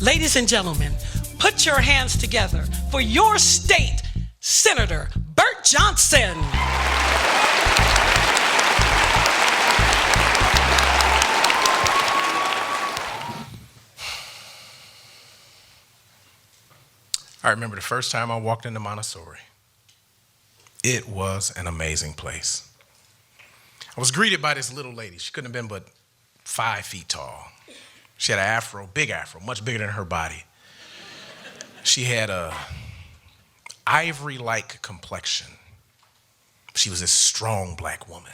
Ladies and gentlemen, put your hands together for your state Senator Bert Johnson. I remember the first time I walked into Montessori. It was an amazing place. I was greeted by this little lady. She couldn't have been but 5 feet tall. She had an afro, big afro, much bigger than her body. She had a ivory-like complexion. She was this strong black woman.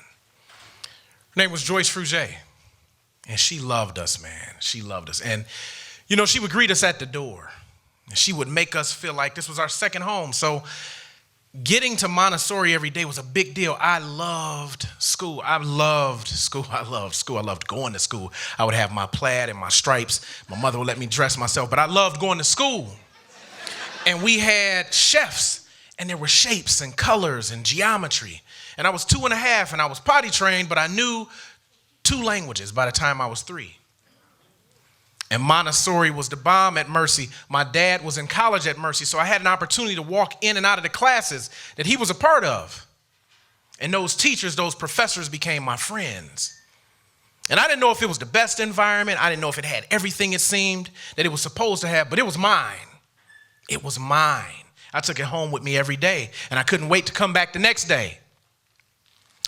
Her name was Joyce Fruget, and she loved us, man. She loved us. And, you know, she would greet us at the door. She would make us feel like this was our second home. So getting to Montessori every day was a big deal. I loved school. I loved going to school. I would have my plaid and my stripes. My mother would let me dress myself, but I loved going to school. And we had chefs, and there were shapes and colors and geometry. And I was 2.5, and I was potty trained, but I knew 2 languages by the time I was 3. And Montessori was the bomb at Mercy. My dad was in college at Mercy, so I had an opportunity to walk in and out of the classes that he was a part of. And those teachers, those professors became my friends. And I didn't know if it was the best environment. I didn't know if it had everything it seemed that it was supposed to have, but it was mine. It was mine. I took it home with me every day, and I couldn't wait to come back the next day.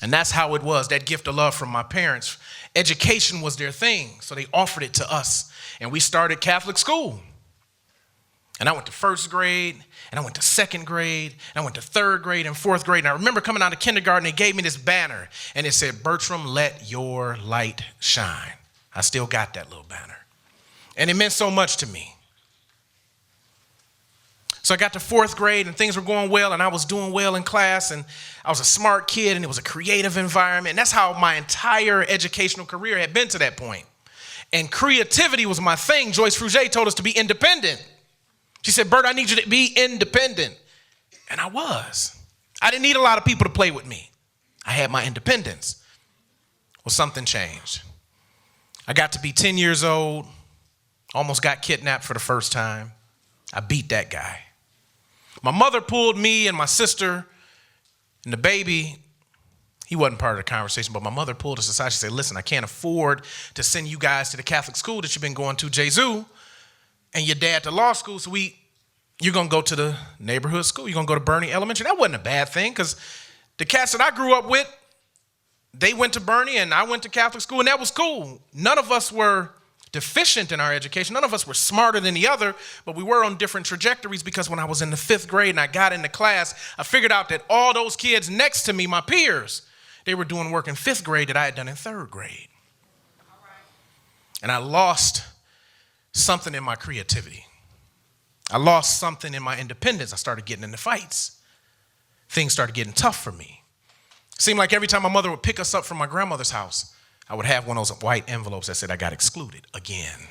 And that's how it was, that gift of love from my parents. Education was their thing, so they offered it to us. And we started Catholic school. And I went to 1st grade, and I went to 2nd grade, and I went to 3rd grade and 4th grade. And I remember coming out of kindergarten, they gave me this banner, and it said, "Bertram, let your light shine." I still got that little banner. And it meant so much to me. So I got to 4th grade, and things were going well, and I was doing well in class, and I was a smart kid, and it was a creative environment. And that's how my entire educational career had been to that point. And creativity was my thing. Joyce Fruget told us to be independent. She said, "Bert, I need you to be independent." And I was. I didn't need a lot of people to play with me. I had my independence. Well, something changed. I got to be 10 years old, almost got kidnapped for the first time. I beat that guy. My mother pulled me and my sister and the baby. He wasn't part of the conversation, but my mother pulled us aside. She said, "Listen, I can't afford to send you guys to the Catholic school that you've been going to, Jesu, and your dad to law school, so you're going to go to the neighborhood school. You're going to go to Bernie Elementary." That wasn't a bad thing, because the cats that I grew up with, they went to Bernie, and I went to Catholic school, and that was cool. None of us were deficient in our education. None of us were smarter than the other, but we were on different trajectories, because when I was in the 5th grade and I got into class, I figured out that all those kids next to me, my peers, they were doing work in 5th grade that I had done in 3rd grade. All right. And I lost something in my creativity. I lost something in my independence. I started getting into fights. Things started getting tough for me. It seemed like every time my mother would pick us up from my grandmother's house, I would have one of those white envelopes that said I got excluded again.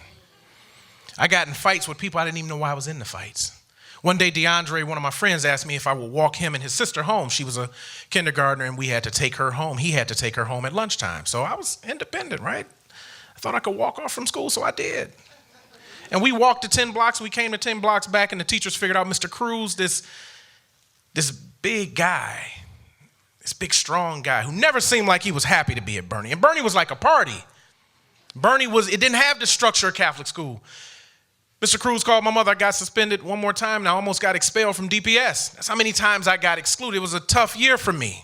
I got in fights with people I didn't even know why I was in the fights. One day, DeAndre, one of my friends, asked me if I would walk him and his sister home. She was a kindergartner, and we had to take her home. He had to take her home at lunchtime. So I was independent, right? I thought I could walk off from school, so I did. And we walked to 10 blocks. We came to 10 blocks back, and the teachers figured out Mr. Cruz, this big guy, this big, strong guy who never seemed like he was happy to be at Bernie. And Bernie was like a party. It didn't have the structure of Catholic school. Mr. Cruz called my mother. I got suspended one more time, and I almost got expelled from DPS. That's how many times I got excluded. It was a tough year for me.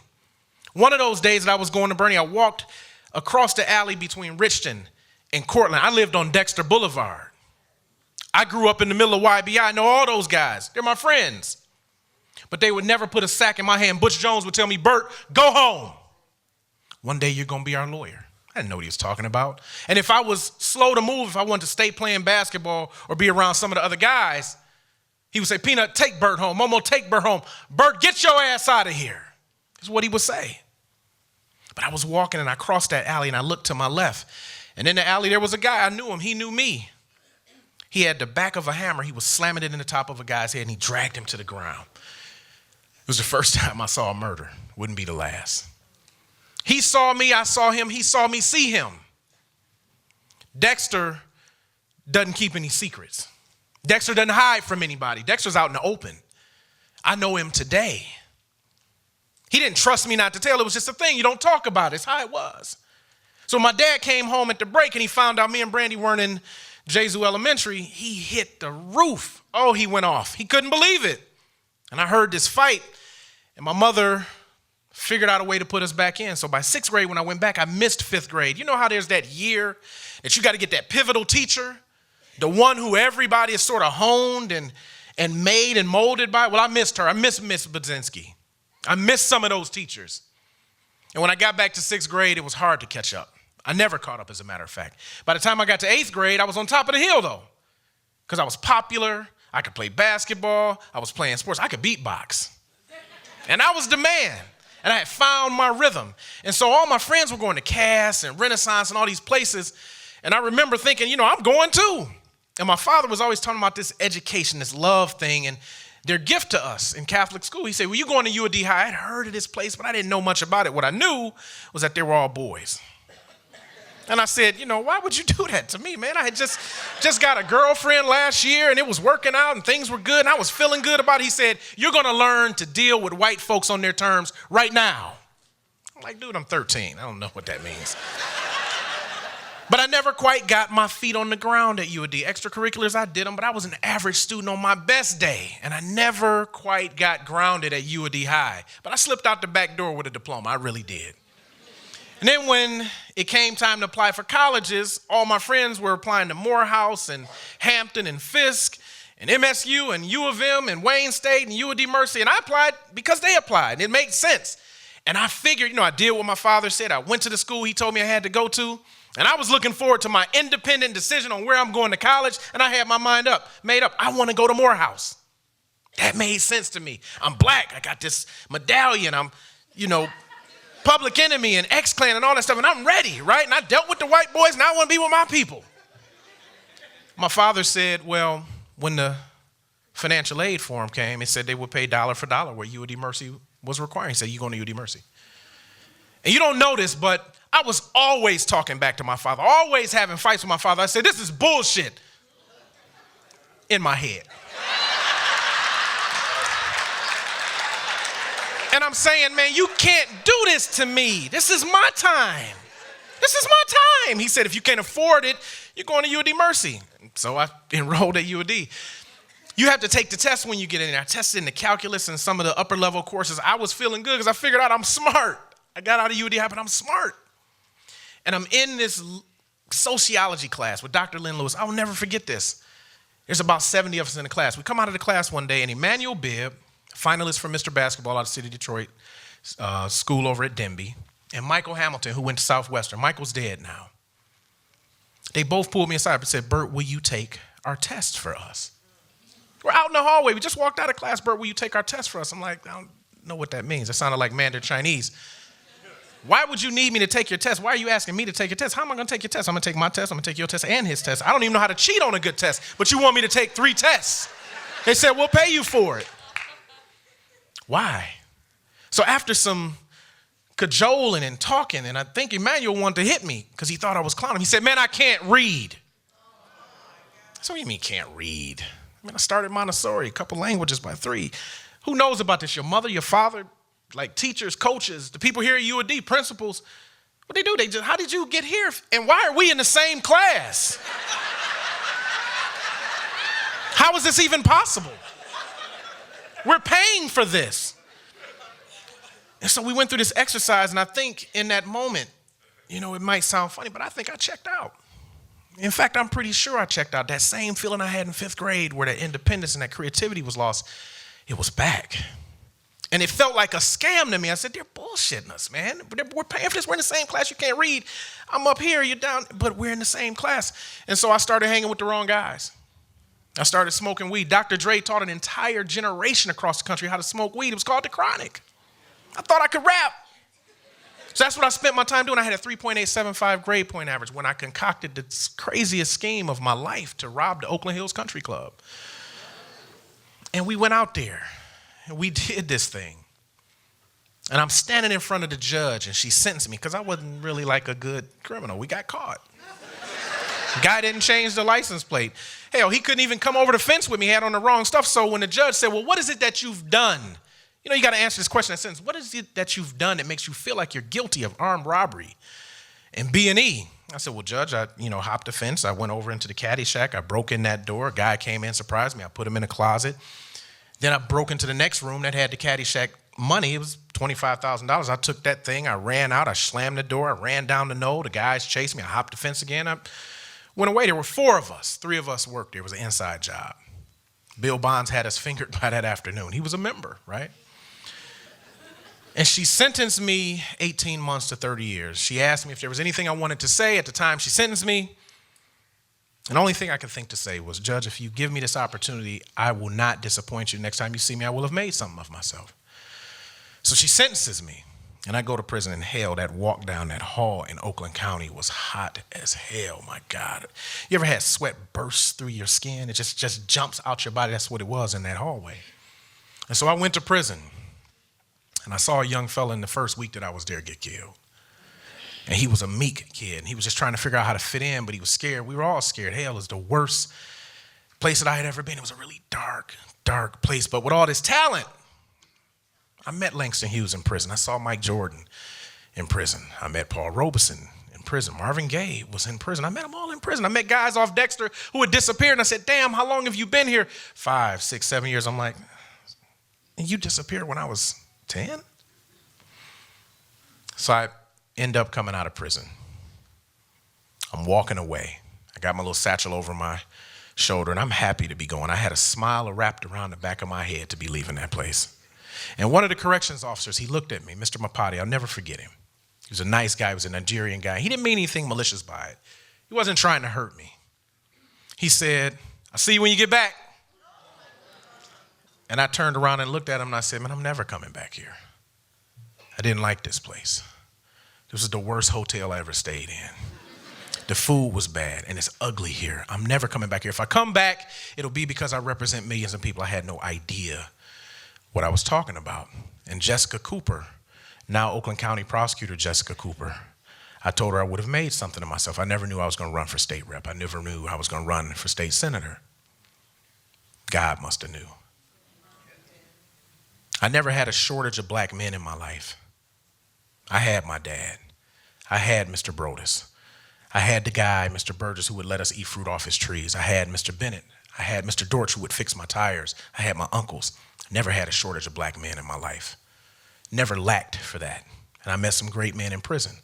One of those days that I was going to Bernie, I walked across the alley between Richton and Cortland. I lived on Dexter Boulevard. I grew up in the middle of YBI. I know all those guys. They're my friends. But they would never put a sack in my hand. Butch Jones would tell me, "Bert, go home. One day you're going to be our lawyer." I didn't know what he was talking about. And if I was slow to move, if I wanted to stay playing basketball or be around some of the other guys, he would say, "Peanut, take Bert home. Momo, take Bert home. Bert, get your ass out of here." That's what he would say. But I was walking, and I crossed that alley, and I looked to my left. And in the alley, there was a guy. I knew him. He knew me. He had the back of a hammer. He was slamming it in the top of a guy's head, and he dragged him to the ground. It was the first time I saw a murder. Wouldn't be the last. He saw me, I saw him, he saw me see him. Dexter doesn't keep any secrets. Dexter doesn't hide from anybody. Dexter's out in the open. I know him today. He didn't trust me not to tell. It was just a thing. You don't talk about it. It's how it was. So my dad came home at the break and he found out me and Brandy weren't in Jesu Elementary. He hit the roof. Oh, he went off. He couldn't believe it. And I heard this fight, and my mother figured out a way to put us back in. So by 6th grade, when I went back, I missed 5th grade. You know how there's that year that you got to get that pivotal teacher, the one who everybody is sort of honed and made and molded by? Well, I missed her. I missed Miss Budzinski. I missed some of those teachers. And when I got back to 6th grade, it was hard to catch up. I never caught up, as a matter of fact. By the time I got to 8th grade, I was on top of the hill, though, because I was popular. I could play basketball. I was playing sports. I could beatbox. And I was the man. And I had found my rhythm. And so all my friends were going to Cass and Renaissance and all these places. And I remember thinking, I'm going too. And my father was always talking about this education, this love thing, and their gift to us in Catholic school. He said, well, you going to UAD High? I'd heard of this place, but I didn't know much about it. What I knew was that they were all boys. And I said, why would you do that to me, man? I had just got a girlfriend last year, and it was working out, and things were good, and I was feeling good about it. He said, you're going to learn to deal with white folks on their terms right now. I'm like, dude, I'm 13. I don't know what that means. But I never quite got my feet on the ground at UAD. Extracurriculars, I did them, but I was an average student on my best day, and I never quite got grounded at UAD High. But I slipped out the back door with a diploma. I really did. And then when it came time to apply for colleges, all my friends were applying to Morehouse and Hampton and Fisk and MSU and U of M and Wayne State and UAD Mercy. And I applied because they applied. It made sense. And I figured, I did what my father said. I went to the school he told me I had to go to. And I was looking forward to my independent decision on where I'm going to college. And I had my mind made up. I want to go to Morehouse. That made sense to me. I'm black. I got this medallion. I'm, Public Enemy and X-Clan and all that stuff, and I'm ready, right? And I dealt with the white boys, and I want to be with my people. My father said, well, when the financial aid form came, it said they would pay dollar for dollar where UAD Mercy was requiring. He said, you're going to UAD Mercy. And you don't know this, but I was always talking back to my father, always having fights with my father. I said, this is bullshit in my head. And I'm saying, man, you can't do this to me. This is my time. This is my time. He said, if you can't afford it, you're going to UAD Mercy. So I enrolled at UAD. You have to take the test when you get in there. I tested in the calculus and some of the upper level courses. I was feeling good because I figured out I'm smart. I got out of UAD High, but I'm smart. And I'm in this sociology class with Dr. Lynn Lewis. I will never forget this. There's about 70 of us in the class. We come out of the class one day, and Emmanuel Bibb, finalist for Mr. Basketball out of the city of Detroit, school over at Denby, and Michael Hamilton, who went to Southwestern. Michael's dead now. They both pulled me aside and said, Bert, will you take our test for us? We're out in the hallway. We just walked out of class. Bert, will you take our test for us? I'm like, I don't know what that means. It sounded like Mandarin Chinese. Why would you need me to take your test? Why are you asking me to take your test? How am I going to take your test? I'm going to take my test. I'm going to take your test and his test. I don't even know how to cheat on a good test, but you want me to take 3 tests. They said, we'll pay you for it. Why? So after some cajoling and talking, and I think Emmanuel wanted to hit me because he thought I was clowning. He said, man, I can't read. So what do you mean can't read? I mean, I started Montessori, a couple languages by 3. Who knows about this? Your mother, your father, like teachers, coaches, the people here at UAD, principals. What they do? How did you get here? And why are we in the same class? How is this even possible? We're paying for this. And so we went through this exercise, and I think in that moment, it might sound funny, but I think I checked out. In fact, I'm pretty sure I checked out. That same feeling I had in 5th grade where that independence and that creativity was lost, it was back. And it felt like a scam to me. I said, they're bullshitting us, man. We're paying for this. We're in the same class. You can't read. I'm up here, you're down, but we're in the same class. And so I started hanging with the wrong guys. I started smoking weed. Dr. Dre taught an entire generation across the country how to smoke weed. It was called The Chronic. I thought I could rap. So that's what I spent my time doing. I had a 3.875 grade point average when I concocted the craziest scheme of my life to rob the Oakland Hills Country Club. And we went out there, and we did this thing. And I'm standing in front of the judge, and she sentenced me because I wasn't really like a good criminal. We got caught. Guy didn't change the license plate. Hell, he couldn't even come over the fence with me. He had on the wrong stuff. So when the judge said, well, what is it that you've done? You know, you got to answer this question in a sentence. What is it that you've done that makes you feel like you're guilty of armed robbery and B&E? I said, well, Judge, I hopped the fence. I went over into the caddy shack. I broke in that door. A guy came in, surprised me. I put him in a closet. Then I broke into the next room that had the caddy shack money. It was $25,000. I took that thing. I ran out. I slammed the door. I ran down the knoll. The guys chased me. I hopped the fence again. I went away. There were 4 of us. 3 of us worked there. It was an inside job. Bill Bonds had us fingered by that afternoon. He was a member, right? And she sentenced me 18 months to 30 years. She asked me if there was anything I wanted to say at the time she sentenced me. And the only thing I could think to say was, Judge, if you give me this opportunity, I will not disappoint you. Next time you see me, I will have made something of myself. So she sentences me, and I go to prison, and hell, that walk down that hall in Oakland County was hot as hell, my God. You ever had sweat burst through your skin? It just jumps out your body. That's what it was in that hallway. And so I went to prison. And I saw a young fella in the first week that I was there get killed. And he was a meek kid. And he was just trying to figure out how to fit in, but he was scared. We were all scared. Hell, it was the worst place that I had ever been. It was a really dark, dark place. But with all this talent, I met Langston Hughes in prison. I saw Mike Jordan in prison. I met Paul Robeson in prison. Marvin Gaye was in prison. I met them all in prison. I met guys off Dexter who had disappeared. And I said, damn, how long have you been here? 5, 6, 7 years. I'm like, and you disappeared when I was 10? So I end up coming out of prison. I'm walking away. I got my little satchel over my shoulder, and I'm happy to be going. I had a smile wrapped around the back of my head to be leaving that place. And one of the corrections officers, he looked at me, Mr. Mapati, I'll never forget him. He was a nice guy. He was a Nigerian guy. He didn't mean anything malicious by it. He wasn't trying to hurt me. He said, I'll see you when you get back. And I turned around and looked at him and I said, man, I'm never coming back here. I didn't like this place. This was the worst hotel I ever stayed in. The food was bad and it's ugly here. I'm never coming back here. If I come back, it'll be because I represent millions of people. I had no idea what I was talking about. And Jessica Cooper, now Oakland County Prosecutor Jessica Cooper, I told her I would have made something of myself. I never knew I was going to run for state rep. I never knew I was going to run for state senator. God must have knew. I never had a shortage of black men in my life. I had my dad. I had Mr. Brodus. I had the guy, Mr. Burgess, who would let us eat fruit off his trees. I had Mr. Bennett. I had Mr. Dortch, who would fix my tires. I had my uncles. Never had a shortage of black men in my life. Never lacked for that. And I met some great men in prison.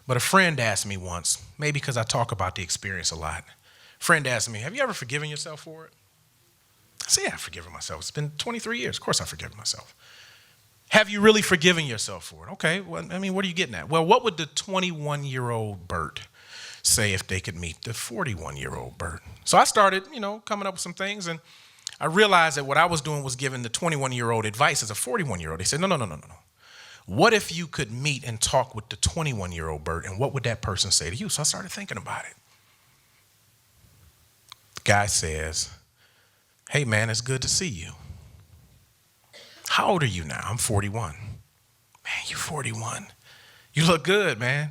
But a friend asked me once, maybe because I talk about the experience a lot, a friend asked me, have you ever forgiven yourself for it? I said, yeah, I've forgiven myself. It's been 23 years. Of course I've forgiven myself. Have you really forgiven yourself for it? Okay, well, I mean, what are you getting at? Well, what would the 21-year-old Bert say if they could meet the 41-year-old Bert? So I started, coming up with some things, and I realized that what I was doing was giving the 21-year-old advice as a 41-year-old. They said, no. What if you could meet and talk with the 21-year-old Bert, and what would that person say to you? So I started thinking about it. The guy says, hey, man, it's good to see you. How old are you now? I'm 41. Man, you're 41. You look good, man.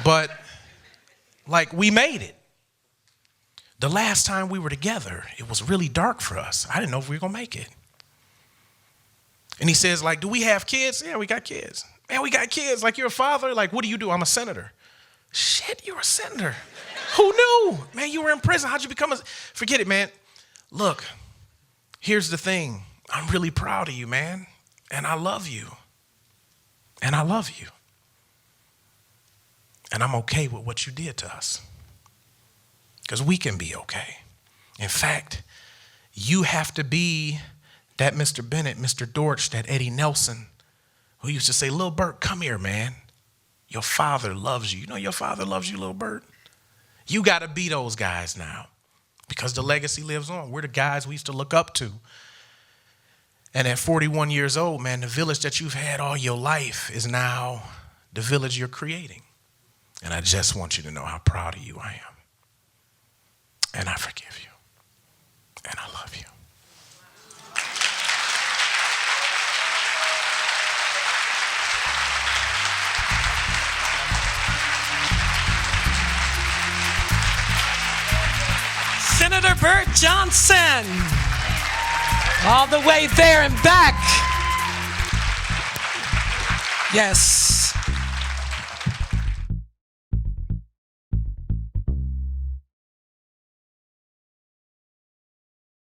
But, we made it. The last time we were together, it was really dark for us. I didn't know if we were going to make it. And he says, do we have kids? Yeah, we got kids. Man, we got kids. You're a father? What do you do? I'm a senator. Shit, you're a senator. Who knew? Man, you were in prison. How'd you become a... Forget it, man. Look, here's the thing. I'm really proud of you, man. And I love you. And I love you. And I'm okay with what you did to us. Because we can be okay. In fact, you have to be that Mr. Bennett, Mr. Dortch, that Eddie Nelson, who used to say, Lil Bert, come here, man. Your father loves you. You know your father loves you, Lil Bert. You got to be those guys now because the legacy lives on. We're the guys we used to look up to. And at 41 years old, man, the village that you've had all your life is now the village you're creating. And I just want you to know how proud of you I am. And I forgive you. And I love you. Bert Johnson. All the way there and back. Yes.